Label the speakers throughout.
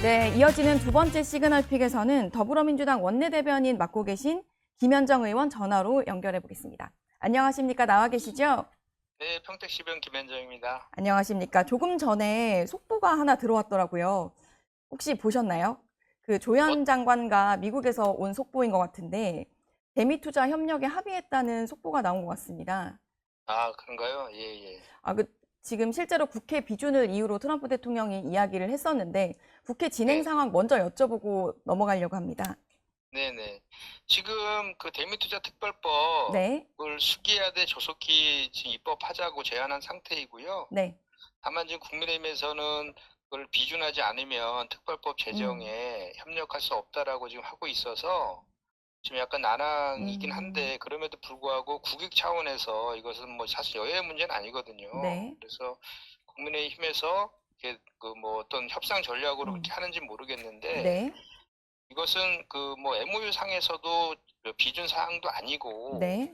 Speaker 1: 네, 이어지는 두 번째 시그널픽에서는 더불어민주당 원내대변인 맡고 계신 김현정 의원 전화로 연결해 보겠습니다. 안녕하십니까? 나와 계시죠?
Speaker 2: 네, 평택시병 김현정입니다.
Speaker 1: 안녕하십니까? 조금 전에 속보가 하나 들어왔더라고요. 혹시 보셨나요? 그 조현 장관과 미국에서 온 속보인 것 같은데 대미 투자 협력에 합의했다는 속보가 나온 것 같습니다.
Speaker 2: 아, 그런가요? 예, 예.
Speaker 1: 지금 실제로 국회 비준을 이유로 트럼프 대통령이 이야기를 했었는데 국회 진행
Speaker 2: 네,
Speaker 1: 상황 먼저 여쭤보고 넘어가려고 합니다.
Speaker 2: 네네. 지금 그 대미투자
Speaker 1: 네,
Speaker 2: 특별법을 수기해야 돼 조속히 지금 입법하자고 제안한 상태이고요.
Speaker 1: 네.
Speaker 2: 다만 지금 국민의힘에서는 그걸 비준하지 않으면 특별법
Speaker 1: 음,
Speaker 2: 제정에 협력할 수 없다라고 지금 하고 있어서 지금 약간 난항이긴
Speaker 1: 음,
Speaker 2: 한데 그럼에도 불구하고 국익 차원에서 이것은 뭐 사실 여야의 문제는 아니거든요.
Speaker 1: 네,
Speaker 2: 그래서 국민의힘에서 이렇게 그 뭐 어떤 협상 전략으로 그렇게
Speaker 1: 음,
Speaker 2: 하는지 모르겠는데
Speaker 1: 네,
Speaker 2: 이것은 그 뭐 MOU 상에서도 비준 사항도 아니고
Speaker 1: 네,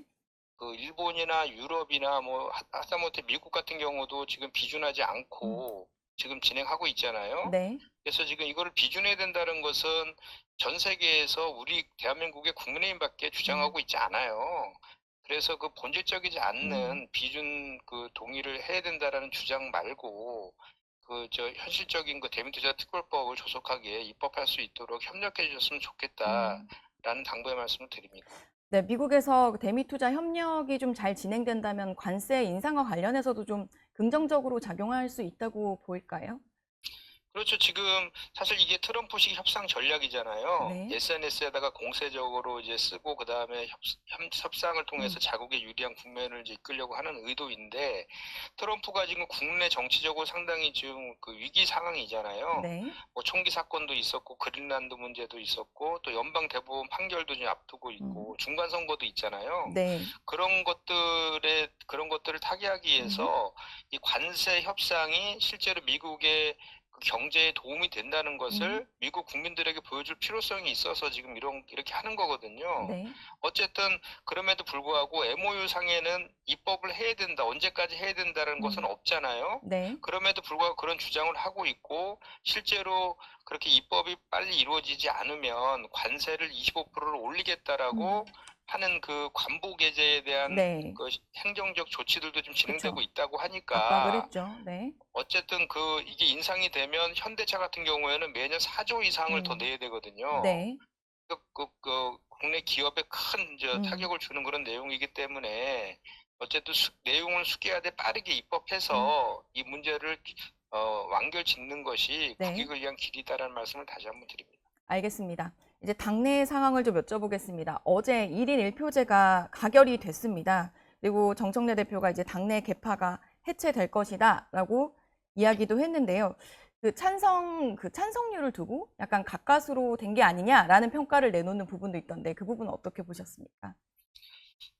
Speaker 2: 그 일본이나 유럽이나 뭐 하다못해 미국 같은 경우도 지금 비준하지
Speaker 1: 음,
Speaker 2: 않고 지금 진행하고 있잖아요.
Speaker 1: 네,
Speaker 2: 그래서 지금 이거를 비준해야 된다는 것은 전 세계에서 우리 대한민국의 국민의힘밖에
Speaker 1: 음,
Speaker 2: 주장하고 있지 않아요. 그래서 그 본질적이지
Speaker 1: 음.
Speaker 2: 않는 비준 그 동의를 해야 된다라는 주장 말고 그 저 현실적인 그 대미투자 특별법을 조속하게 입법할 수 있도록 협력해 주셨으면
Speaker 1: 음.
Speaker 2: 좋겠다라는 당부의 말씀을 드립니다.
Speaker 1: 네, 미국에서 대미 투자 협력이 좀 잘 진행된다면 관세 인상과 관련해서도 좀 긍정적으로 작용할 수 있다고 보일까요?
Speaker 2: 그렇죠. 지금 사실 이게 트럼프식 협상 전략이잖아요.
Speaker 1: 네,
Speaker 2: SNS에다가 공세적으로 이제 쓰고 그다음에 협상을 통해서
Speaker 1: 음,
Speaker 2: 자국에 유리한 국면을 이제 이끌려고 하는 의도인데 트럼프가 지금 국내 정치적으로 상당히 지금 그 위기 상황이잖아요.
Speaker 1: 네,
Speaker 2: 뭐 총기 사건도 있었고 그린란드 문제도 있었고 또 연방 대법원 판결도 지금 앞두고
Speaker 1: 음,
Speaker 2: 있고 중간 선거도 있잖아요.
Speaker 1: 네,
Speaker 2: 그런 것들을 타개하기
Speaker 1: 음,
Speaker 2: 위해서 이 관세 협상이 실제로 미국의 그 경제에 도움이 된다는
Speaker 1: 음,
Speaker 2: 것을 미국 국민들에게 보여줄 필요성이 있어서 지금 이렇게 하는 거거든요.
Speaker 1: 네,
Speaker 2: 어쨌든 그럼에도 불구하고 MOU 상에는 입법을 해야 된다, 언제까지 해야 된다는 것은
Speaker 1: 음,
Speaker 2: 없잖아요.
Speaker 1: 네,
Speaker 2: 그럼에도 불구하고 그런 주장을 하고 있고 실제로 그렇게 입법이 빨리 이루어지지 않으면 관세를 25%를 올리겠다라고
Speaker 1: 음,
Speaker 2: 하는 그 관보 게재에 대한
Speaker 1: 네,
Speaker 2: 그 행정적 조치들도 좀 진행되고
Speaker 1: 그쵸.
Speaker 2: 있다고
Speaker 1: 압박을
Speaker 2: 하니까
Speaker 1: 했죠. 네,
Speaker 2: 어쨌든 이게 인상이 되면 현대차 같은 경우에는 매년 4조 이상을 더
Speaker 1: 음,
Speaker 2: 내야 되거든요.
Speaker 1: 네,
Speaker 2: 국내 기업에 큰
Speaker 1: 음,
Speaker 2: 타격을 주는 그런 내용이기 때문에 어쨌든 내용을 숙기야 돼 빠르게
Speaker 1: 음,
Speaker 2: 입법해서 이 문제를 완결 짓는 것이
Speaker 1: 네.
Speaker 2: 국익을 위한 길이다라는 말씀을 다시 한번 드립니다.
Speaker 1: 알겠습니다. 이제 당내 상황을 좀 여쭤보겠습니다. 어제 1인 1표제가 가결이 됐습니다. 그리고 정청래 대표가 이제 당내 개파가 해체될 것이다라고 이야기도 했는데요. 그 찬성률을 두고 약간 가까스로 된 게 아니냐라는 평가를 내놓는 부분도 있던데 그 부분은 어떻게 보셨습니까?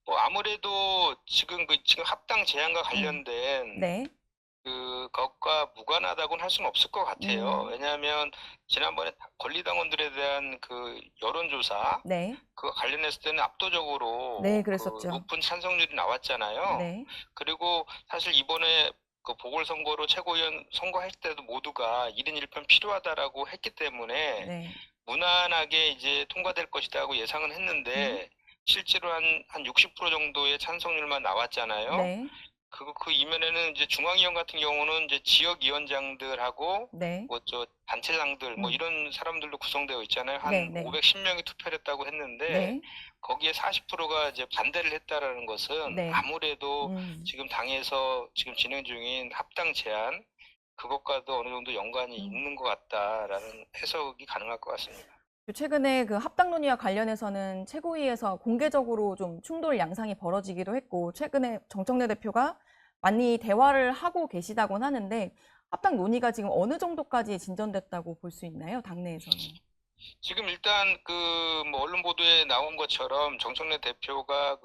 Speaker 2: 뭐 아무래도 지금 합당 제안과
Speaker 1: 음,
Speaker 2: 관련된
Speaker 1: 네,
Speaker 2: 그것과 무관하다고는 할 수는 없을 것 같아요.
Speaker 1: 음,
Speaker 2: 왜냐하면 지난번에 권리당원들에 대한 그 여론조사,
Speaker 1: 네,
Speaker 2: 그 관련했을 때는
Speaker 1: 네,
Speaker 2: 압도적으로 그
Speaker 1: 그랬었죠.
Speaker 2: 높은 찬성률이 나왔잖아요.
Speaker 1: 네,
Speaker 2: 그리고 사실 이번에 그 보궐선거로 최고위원 선거할 때도 모두가 1인 1표 필요하다라고 했기 때문에
Speaker 1: 네,
Speaker 2: 무난하게 이제 통과될 것이라고 예상은
Speaker 1: 음,
Speaker 2: 했는데 실제로 한 60% 정도의 찬성률만 나왔잖아요.
Speaker 1: 네,
Speaker 2: 그 이면에는 이제 중앙위원 같은 경우는 이제 지역위원장들하고
Speaker 1: 네,
Speaker 2: 뭐 단체장들 뭐
Speaker 1: 음,
Speaker 2: 이런 사람들로 구성되어 있잖아요.
Speaker 1: 네,
Speaker 2: 한
Speaker 1: 네,
Speaker 2: 510명이 투표를 했다고 했는데
Speaker 1: 네,
Speaker 2: 거기에 40%가 이제 반대를 했다라는 것은
Speaker 1: 네,
Speaker 2: 아무래도
Speaker 1: 음.
Speaker 2: 지금 당에서 지금 진행 중인 합당 제안 그것과도 어느 정도 연관이
Speaker 1: 음.
Speaker 2: 있는 것 같다라는 해석이 가능할 것 같습니다.
Speaker 1: 최근에 그 합당 논의와 관련해서는 최고위에서 공개적으로 좀 충돌 양상이 벌어지기도 했고, 최근에 정청래 대표가 많이 대화를 하고 계시다곤 하는데, 합당 논의가 지금 어느 정도까지 진전됐다고 볼 수 있나요? 당내에서는.
Speaker 2: 지금 일단 뭐 언론 보도에 나온 것처럼 정청래 대표가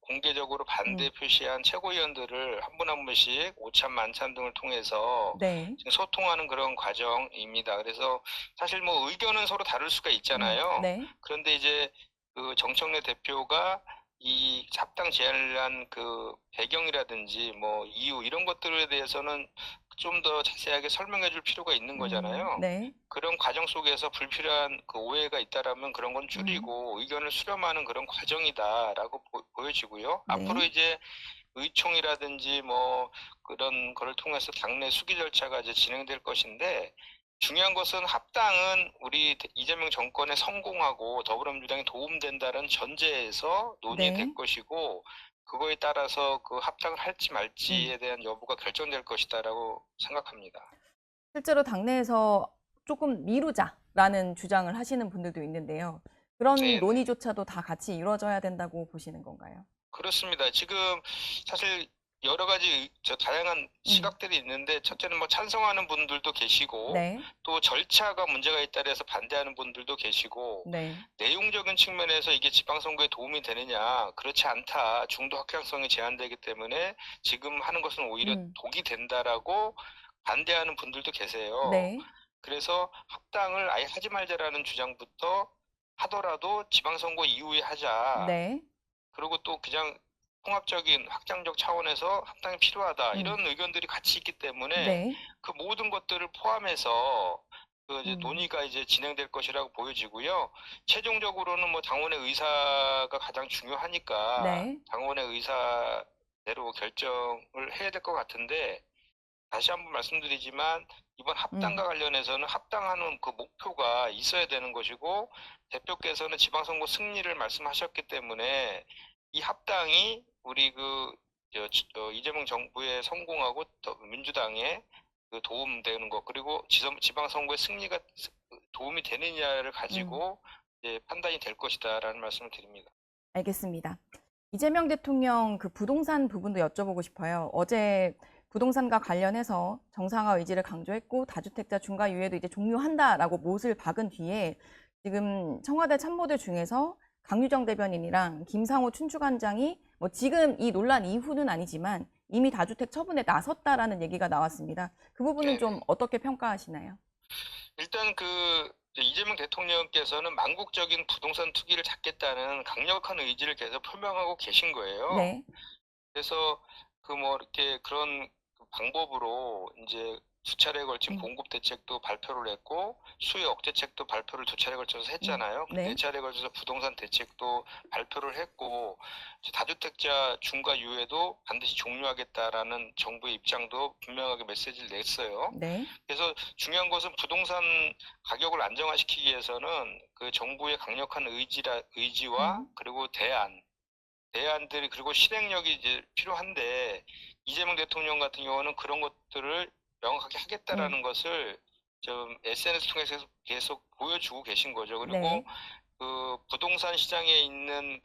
Speaker 2: 공개적으로 반대
Speaker 1: 음,
Speaker 2: 표시한 최고위원들을 한 분 한 분씩 오찬 만찬 등을 통해서
Speaker 1: 네,
Speaker 2: 지금 소통하는 그런 과정입니다. 그래서 사실 뭐 의견은 서로 다를 수가 있잖아요.
Speaker 1: 네,
Speaker 2: 그런데 이제 그 정청래 대표가 이 합당 제안을 한 그 배경이라든지 뭐 이유 이런 것들에 대해서는 좀 더 자세하게 설명해 줄 필요가 있는 거잖아요.
Speaker 1: 네.
Speaker 2: 그런 과정 속에서 불필요한 그 오해가 있다라면 그런 건
Speaker 1: 음,
Speaker 2: 줄이고 의견을 수렴하는 그런 과정이다라고 보여지고요. 앞으로
Speaker 1: 네.
Speaker 2: 이제 의총이라든지 뭐 그런 거를 통해서 당내 수기 절차가 이제 진행될 것인데 중요한 것은 합당은 우리 이재명 정권에 성공하고 더불어민주당에 도움된다는 전제에서 논의될
Speaker 1: 네.
Speaker 2: 것이고 그거에 따라서 그 합당을 할지
Speaker 1: 음.
Speaker 2: 말지에 대한 여부가 결정될 것이다라고 생각합니다.
Speaker 1: 실제로 당내에서 조금 미루자라는 주장을 하시는 분들도 있는데요. 그런
Speaker 2: 네네.
Speaker 1: 논의조차도 다 같이 이루어져야 된다고 보시는 건가요?
Speaker 2: 그렇습니다. 지금 사실 여러 가지 다양한
Speaker 1: 음,
Speaker 2: 시각들이 있는데 첫째는 뭐 찬성하는 분들도 계시고
Speaker 1: 네.
Speaker 2: 또 절차가 문제가 있다 해서 반대하는 분들도 계시고
Speaker 1: 네.
Speaker 2: 내용적인 측면에서 이게 지방선거에 도움이 되느냐 그렇지 않다. 중도 확장성이 제한되기 때문에 지금 하는 것은 오히려
Speaker 1: 음,
Speaker 2: 독이 된다라고 반대하는 분들도 계세요.
Speaker 1: 네.
Speaker 2: 그래서 합당을 아예 하지 말자라는 주장부터 하더라도 지방선거 이후에 하자.
Speaker 1: 네.
Speaker 2: 그리고 또 그냥 통합적인 확장적 차원에서 합당이 필요하다.
Speaker 1: 음,
Speaker 2: 이런 의견들이 같이 있기 때문에
Speaker 1: 네.
Speaker 2: 그 모든 것들을 포함해서 그 이제
Speaker 1: 음,
Speaker 2: 논의가 이제 진행될 것이라고 보여지고요. 최종적으로는 뭐 당원의 의사가 가장 중요하니까
Speaker 1: 네.
Speaker 2: 당원의 의사대로 결정을 해야 될 것 같은데 다시 한번 말씀드리지만 이번
Speaker 1: 음,
Speaker 2: 합당과 관련해서는 합당하는 그 목표가 있어야 되는 것이고 대표께서는 지방선거 승리를 말씀하셨기 때문에 이 합당이 우리 이재명 정부의 성공하고 또 민주당에 그 도움되는 것 그리고 지방선거의 승리가 도움이 되느냐를
Speaker 1: 음.
Speaker 2: 가지고 이제 판단이 될 것이다라는 말씀을 드립니다.
Speaker 1: 알겠습니다. 이재명 대통령 그 부동산 부분도 여쭤보고 싶어요. 어제 부동산과 관련해서 정상화 의지를 강조했고 다주택자 중과 유예도 이제 종료한다라고 못을 박은 뒤에 지금 청와대 참모들 중에서 강유정 대변인이랑 김상호 춘추관장이 뭐 지금 이 논란 이후는 아니지만 이미 다주택 처분에 나섰다라는 얘기가 나왔습니다. 그 부분은 좀
Speaker 2: 네네.
Speaker 1: 어떻게 평가하시나요?
Speaker 2: 일단 이재명 대통령께서는 망국적인 부동산 투기를 잡겠다는 강력한 의지를 계속 표명하고 계신 거예요.
Speaker 1: 네.
Speaker 2: 그래서 뭐 이렇게 그런 방법으로 이제 두 차례에 걸친
Speaker 1: 음,
Speaker 2: 공급 대책도 발표를 했고 수요 억제책도 발표를 두 차례에 걸쳐서 했잖아요. 네
Speaker 1: 네.
Speaker 2: 차례에 걸쳐서 부동산 대책도 발표를 했고 이제 다주택자 중과 유예도 반드시 종료하겠다라는 정부의 입장도 분명하게 메시지를 냈어요.
Speaker 1: 네.
Speaker 2: 그래서 중요한 것은 부동산 가격을 안정화시키기 위해서는 그 정부의 강력한 의지와
Speaker 1: 음,
Speaker 2: 그리고 대안들이 그리고 실행력이 이제 필요한데 이재명 대통령 같은 경우는 그런 것들을 명확하게
Speaker 1: 음,
Speaker 2: 하겠다라는 것을 좀 SNS 통해서 계속 보여주고 계신 거죠. 그리고
Speaker 1: 네.
Speaker 2: 그 부동산 시장에 있는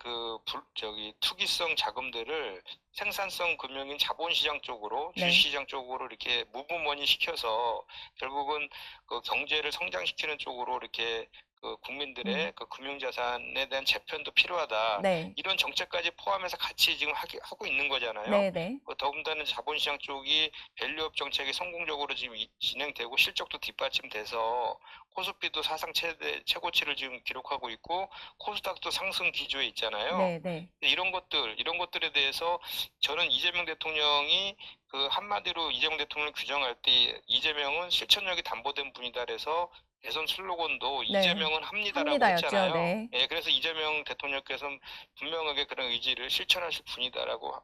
Speaker 2: 투기성 자금들을 생산성 금융인 자본시장 쪽으로
Speaker 1: 네.
Speaker 2: 주식시장 쪽으로 이렇게 무브머니 시켜서 결국은 그 경제를 성장시키는 쪽으로 이렇게 그 국민들의
Speaker 1: 음,
Speaker 2: 그 금융자산에 대한 재편도 필요하다.
Speaker 1: 네.
Speaker 2: 이런 정책까지 포함해서 같이 지금 하고 있는 거잖아요.
Speaker 1: 네네.
Speaker 2: 더군다나 자본시장 쪽이 밸류업 정책이 성공적으로 지금 진행되고 실적도 뒷받침돼서 코스피도 사상 최고치를 지금 기록하고 있고 코스닥도 상승 기조에 있잖아요.
Speaker 1: 네네.
Speaker 2: 이런 것들에 대해서 저는 이재명 대통령이 그 한마디로 이재명 대통령을 규정할 때 이재명은 실천력이 담보된 분이다 그래서 대선 슬로건도
Speaker 1: 네.
Speaker 2: 이재명은 합니다라고
Speaker 1: 합니다였죠.
Speaker 2: 했잖아요.
Speaker 1: 네.
Speaker 2: 예, 그래서 이재명 대통령께서는 분명하게 그런 의지를 실천하실 분이다라고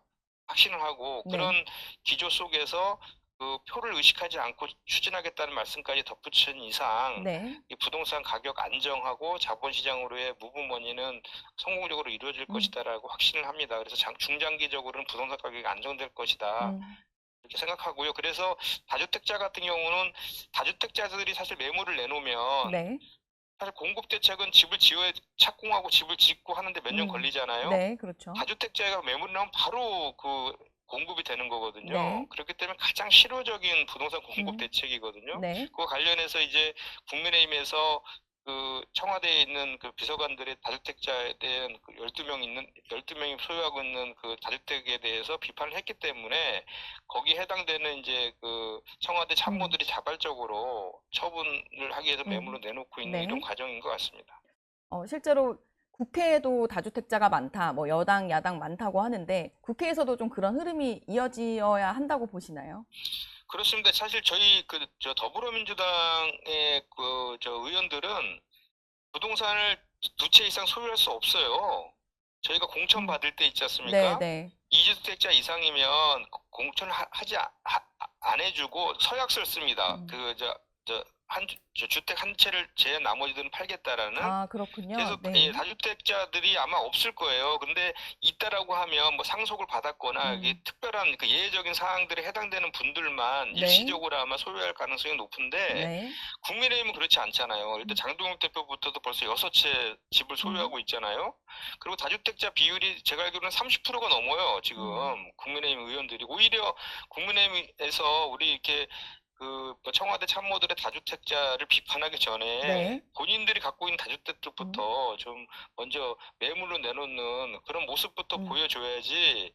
Speaker 2: 확신을 하고 그런
Speaker 1: 네.
Speaker 2: 기조 속에서 그 표를 의식하지 않고 추진하겠다는 말씀까지 덧붙인 이상
Speaker 1: 네.
Speaker 2: 이 부동산 가격 안정하고 자본시장으로의 무브머니는 성공적으로 이루어질
Speaker 1: 음.
Speaker 2: 것이다라고 확신을 합니다. 그래서 중장기적으로는 부동산 가격이 안정될 것이다.
Speaker 1: 음.
Speaker 2: 이렇게 생각하고요. 그래서 다주택자 같은 경우는 다주택자들이 사실 매물을 내놓으면
Speaker 1: 네.
Speaker 2: 사실 공급 대책은 집을 지어야 착공하고 집을 짓고 하는데 몇 년
Speaker 1: 음.
Speaker 2: 걸리잖아요.
Speaker 1: 네. 그렇죠.
Speaker 2: 다주택자가 매물이 나오면 바로 공급이 되는 거거든요.
Speaker 1: 네.
Speaker 2: 그렇기 때문에 가장 실효적인 부동산 공급
Speaker 1: 음.
Speaker 2: 대책이거든요.
Speaker 1: 네.
Speaker 2: 그거 관련해서 이제 국민의힘에서 그 청와대에 있는 그 비서관들의 다주택자에 대한 그 12명이 소유하고 있는 그 다주택에 대해서 비판을 했기 때문에 거기에 해당되는 이제 그 청와대
Speaker 1: 음.
Speaker 2: 참모들이 자발적으로 처분을 하기 위해서
Speaker 1: 음.
Speaker 2: 매물을 내놓고 있는 이런
Speaker 1: 네.
Speaker 2: 과정인 것 같습니다.
Speaker 1: 실제로 국회에도 다주택자가 많다, 뭐 여당, 야당 많다고 하는데 국회에서도 좀 그런 흐름이 이어지어야 한다고 보시나요?
Speaker 2: 그렇습니다. 사실 저희 저 더불어민주당의 저 의원들은 부동산을 두 채 이상 소유할 수 없어요. 저희가 공천
Speaker 1: 음.
Speaker 2: 받을 때 있지
Speaker 1: 네,
Speaker 2: 않습니까?
Speaker 1: 네.
Speaker 2: 2주택자 이상이면 공천을 안 해주고 서약서를 씁니다.
Speaker 1: 음.
Speaker 2: 주택 한 채를 제 나머지들은 팔겠다라는.
Speaker 1: 아, 그렇군요.
Speaker 2: 그래서
Speaker 1: 네.
Speaker 2: 다주택자들이 아마 없을 거예요. 근데 있다라고 하면 뭐 상속을 받았거나 이게 특별한 그 예외적인 사항들에 해당되는 분들만
Speaker 1: 네.
Speaker 2: 일시적으로 아마 소유할 가능성이 높은데
Speaker 1: 네.
Speaker 2: 국민의힘은 그렇지 않잖아요. 일단 장동혁 대표부터도 벌써 6채 집을 소유하고 있잖아요. 그리고 다주택자 비율이 제가 알기로는 30%가 넘어요. 지금 국민의힘 의원들이. 오히려 국민의힘에서 우리 이렇게 뭐 청와대 참모들의 다주택자를 비판하기 전에
Speaker 1: 네.
Speaker 2: 본인들이 갖고 있는 다주택들부터 좀 먼저 매물로 내놓는 그런 모습부터 보여줘야지.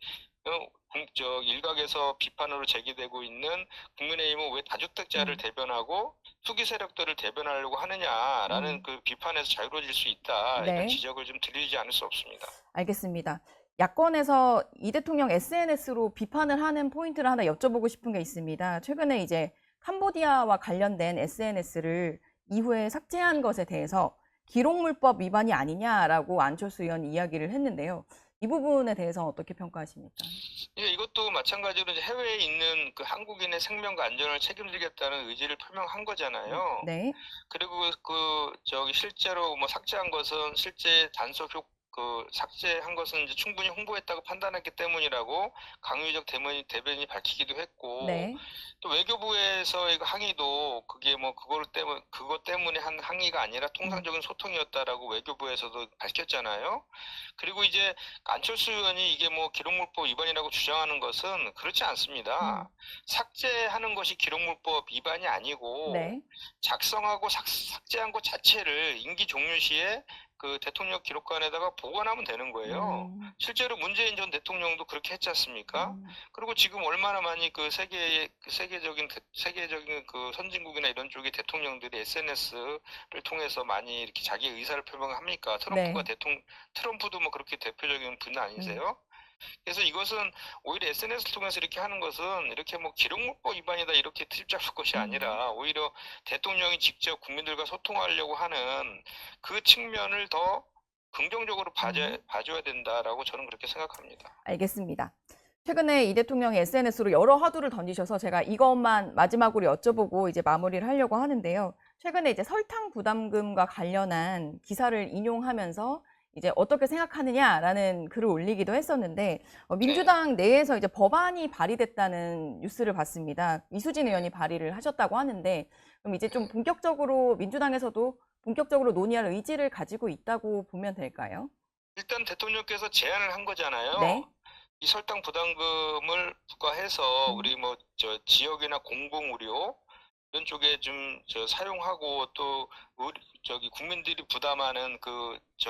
Speaker 2: 일각에서 비판으로 제기되고 있는 국민의힘은 왜 다주택자를 대변하고 투기 세력들을 대변하려고 하느냐라는 그 비판에서 자유로워질 수 있다.
Speaker 1: 네.
Speaker 2: 이런 지적을 좀 드리지 않을 수 없습니다.
Speaker 1: 알겠습니다. 야권에서 이 대통령 SNS로 비판을 하는 포인트를 하나 여쭤보고 싶은 게 있습니다. 최근에 이제 캄보디아와 관련된 SNS를 이후에 삭제한 것에 대해서 기록물법 위반이 아니냐라고 안철수 의원이 이야기를 했는데요. 이 부분에 대해서 어떻게 평가하십니까?
Speaker 2: 예, 이것도 마찬가지로 이제 해외에 있는 그 한국인의 생명과 안전을 책임지겠다는 의지를 표명한 거잖아요.
Speaker 1: 네.
Speaker 2: 그리고 실제로 뭐 삭제한 것은 실제 삭제한 것은 이제 충분히 홍보했다고 판단했기 때문이라고 강유적 대변인이 밝히기도 했고,
Speaker 1: 네.
Speaker 2: 또 외교부에서의 그 항의도 그게 뭐 그것 때문에 한 항의가 아니라 통상적인 소통이었다라고 외교부에서도 밝혔잖아요. 그리고 이제 안철수 의원이 이게 뭐 기록물법 위반이라고 주장하는 것은 그렇지 않습니다. 삭제하는 것이 기록물법 위반이 아니고
Speaker 1: 네.
Speaker 2: 작성하고 삭제한 것 자체를 임기 종료 시에 그 대통령 기록관에다가 보관하면 되는 거예요. 실제로 문재인 전 대통령도 그렇게 했지 않습니까? 그리고 지금 얼마나 많이 세계적인 그 선진국이나 이런 쪽의 대통령들이 SNS를 통해서 많이 이렇게 자기 의사를 표명합니까? 트럼프도 뭐 그렇게 대표적인 분 아니세요? 그래서 이것은 오히려 SNS를 통해서 이렇게 하는 것은 이렇게 뭐 기록물법 위반이다 이렇게 트집잡을 것이 아니라 오히려 대통령이 직접 국민들과 소통하려고 하는 그 측면을 더 긍정적으로 봐줘야 된다라고 저는 그렇게 생각합니다.
Speaker 1: 알겠습니다. 최근에 이 대통령이 SNS로 여러 화두를 던지셔서 제가 이것만 마지막으로 여쭤보고 이제 마무리를 하려고 하는데요. 최근에 이제 설탕 부담금과 관련한 기사를 인용하면서 이제 어떻게 생각하느냐라는 글을 올리기도 했었는데 민주당 내에서 이제 법안이 발의됐다는 뉴스를 봤습니다. 이수진 의원이 발의를 하셨다고 하는데 그럼 이제 좀 본격적으로 민주당에서도 본격적으로 논의할 의지를 가지고 있다고 보면 될까요?
Speaker 2: 일단 대통령께서 제안을 한 거잖아요.
Speaker 1: 네.
Speaker 2: 이 설탕 부담금을 부과해서 우리 뭐 지역이나 공공의료 이런 쪽에 좀 사용하고 또 국민들이 부담하는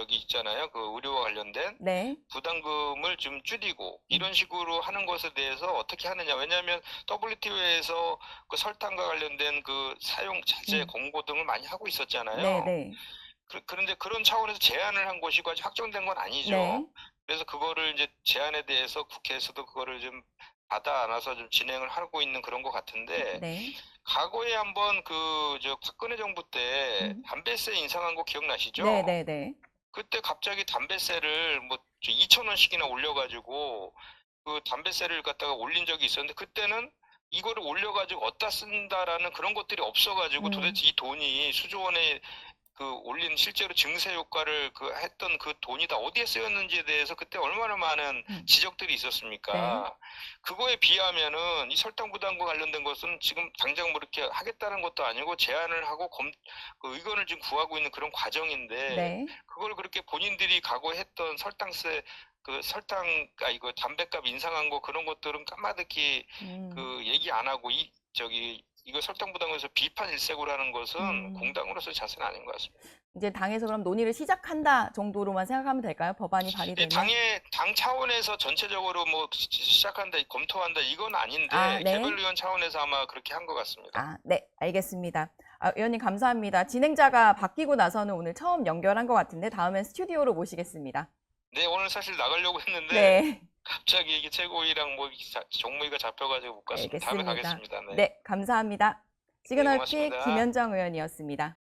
Speaker 2: 있잖아요. 그 의료와 관련된
Speaker 1: 네.
Speaker 2: 부담금을 좀 줄이고 이런 식으로 하는 것에 대해서 어떻게 하느냐. 왜냐하면 WTO에서 그 설탕과 관련된 그 사용 자제 권고 등을 많이 하고 있었잖아요.
Speaker 1: 네, 네.
Speaker 2: 그런데 그런 차원에서 제안을 한 것이고 아직 확정된 건 아니죠.
Speaker 1: 네.
Speaker 2: 그래서 그거를 이제 제안에 대해서 국회에서도 그거를 좀 받아 안아서 좀 진행을 하고 있는 그런 것 같은데,
Speaker 1: 네.
Speaker 2: 과거에 한번 박근혜 정부 때 담배세 인상한 거 기억나시죠?
Speaker 1: 네, 네, 네.
Speaker 2: 그때 갑자기 담배세를 뭐 2,000원씩이나 올려가지고 그 담배세를 갖다가 올린 적이 있었는데, 그때는 이거를 올려가지고 어디다 쓴다라는 그런 것들이 없어가지고 도대체 이 돈이 수조 원의 올린 실제로 증세 효과를 했던 그 돈이 다 어디에 쓰였는지에 대해서 그때 얼마나 많은 지적들이 있었습니까?
Speaker 1: 네.
Speaker 2: 그거에 비하면은 이 설탕 부담과 관련된 것은 지금 당장 뭐 이렇게 하겠다는 것도 아니고 제안을 하고 의견을 지금 구하고 있는 그런 과정인데,
Speaker 1: 네.
Speaker 2: 그걸 그렇게 본인들이 각오했던 설탕세 이거 담배값 인상한 거 그런 것들은 까마득히 얘기 안 하고 이거 설탕 부담에서 비판 일색으로 하는 것은 공당으로서 자세는 아닌 것 같습니다.
Speaker 1: 이제 당에서 그럼 논의를 시작한다 정도로만 생각하면 될까요? 법안이 발의되면?
Speaker 2: 당 차원에서 전체적으로 뭐 시작한다, 검토한다 이건 아닌데
Speaker 1: 네.
Speaker 2: 개별 의원 차원에서 아마 그렇게 한 것 같습니다.
Speaker 1: 네, 알겠습니다. 의원님 감사합니다. 진행자가 바뀌고 나서는 오늘 처음 연결한 것 같은데 다음엔 스튜디오로 모시겠습니다.
Speaker 2: 네, 오늘 사실 나가려고 했는데
Speaker 1: 네,
Speaker 2: 갑자기 이게 최고위랑 뭐 종무위가 잡혀가지고 못 갔습니다. 다음에
Speaker 1: 알겠습니다.
Speaker 2: 가겠습니다. 네.
Speaker 1: 네, 감사합니다. 시그널픽
Speaker 2: 고맙습니다.
Speaker 1: 김현정 의원이었습니다.